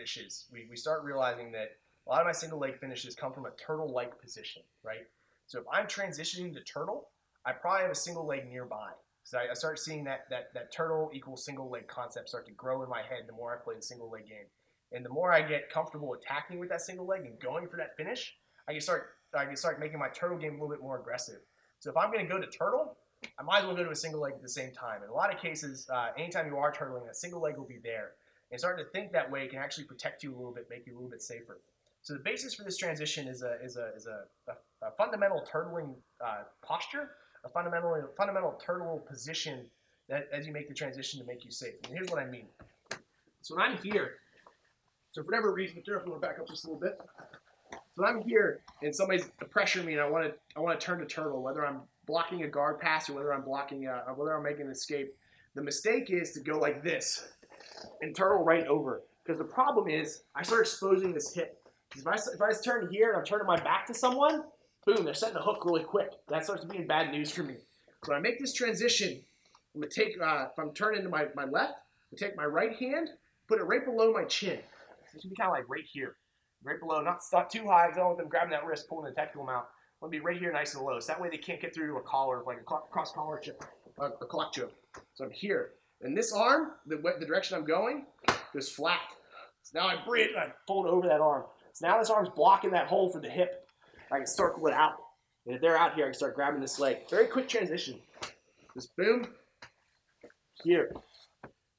finishes, we start realizing that a lot of my single leg finishes come from a turtle-like position, right? So if I'm transitioning to turtle, I probably have a single leg nearby. So I start seeing that turtle equals single leg concept start to grow in my head the more I play the single leg game. And the more I get comfortable attacking with that single leg and going for that finish, I can start making my turtle game a little bit more aggressive. So if I'm going to go to turtle, I might as well go to a single leg at the same time. In a lot of cases, anytime you are turtling, that single leg will be there. And starting to think that way can actually protect you a little bit, make you a little bit safer. So the basis for this transition is a fundamental turtling posture, a fundamental turtle position that as you make the transition to make you safe. And here's what I mean. So when I'm here, so for whatever reason, I'm going to back up just a little bit. So when I'm here and somebody's pressuring me and I want to turn to turtle, whether I'm blocking a guard pass or whether I'm whether I'm making an escape, the mistake is to go like this and turtle right over. Because the problem is I start exposing this hip. If I just turn here and I'm turning my back to someone, boom, they're setting a hook really quick. That starts to be bad news for me. So when I make this transition, I'm going to take, if I'm turning to my left, I'm going to take my right hand, put it right below my chin. So it should be kind of like right here. Right below, not too high, because I don't want them grabbing that wrist, pulling the tactical mount. I want to be right here nice and low. So that way they can't get through to a collar, like a cross collar chip, a clock choke. So I'm here. And this arm, the direction I'm going, goes flat. So now I bridge, I fold over that arm. So now this arm's blocking that hole for the hip. I can circle it out. And if they're out here, I can start grabbing this leg. Very quick transition. Just boom, here.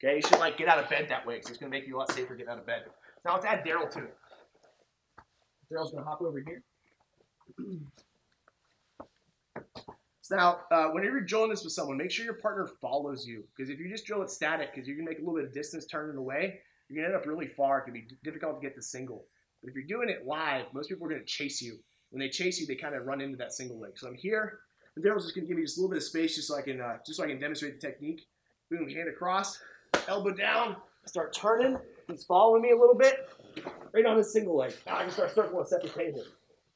Okay, you should like get out of bed that way, because it's going to make you a lot safer getting out of bed. Now let's add Daryl to it. Daryl's going to hop over here. So now, whenever you're drilling this with someone, make sure your partner follows you. Because if you just drill it static, because you're going to make a little bit of distance turning away, you're going to end up really far. It can be difficult to get to single. But if you're doing it live, most people are going to chase you. When they chase you, they kind of run into that single leg. So I'm here, and Daryl's just going to give me just a little bit of space just so I can demonstrate the technique. Boom, hand across, elbow down, start turning. He's following me a little bit, right on his single leg. Now I can start circling and set the table.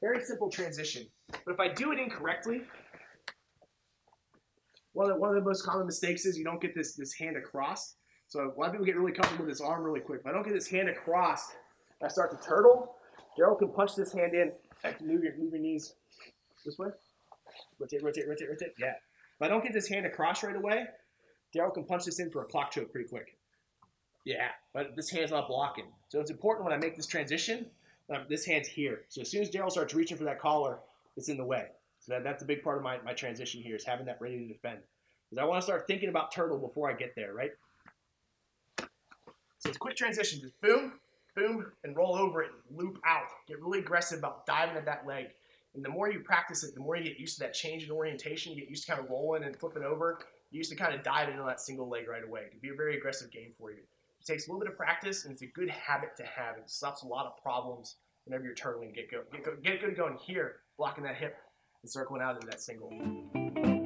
Very simple transition. But if I do it incorrectly, one of the most common mistakes is you don't get this hand across. So a lot of people get really comfortable with this arm really quick. If I don't get this hand across, I start to turtle. Daryl can punch this hand in. I can move your knees this way. Rotate, rotate, rotate, rotate. Yeah. If I don't get this hand across right away, Daryl can punch this in for a clock choke pretty quick. Yeah, but this hand's not blocking. So it's important when I make this transition, this hand's here. So as soon as Daryl starts reaching for that collar, it's in the way. So that's a big part of my transition here, is having that ready to defend. Because I want to start thinking about turtle before I get there, right? So it's a quick transition. Just boom, boom, and roll over it, loop out. Get really aggressive about diving at that leg. And the more you practice it, the more you get used to that change in orientation. You get used to kind of rolling and flipping over. You used to kind of dive into that single leg right away. It can be a very aggressive game for you. It takes a little bit of practice, and it's a good habit to have. It stops a lot of problems whenever you're turtling. Get good going here, blocking that hip, and circling out into that single.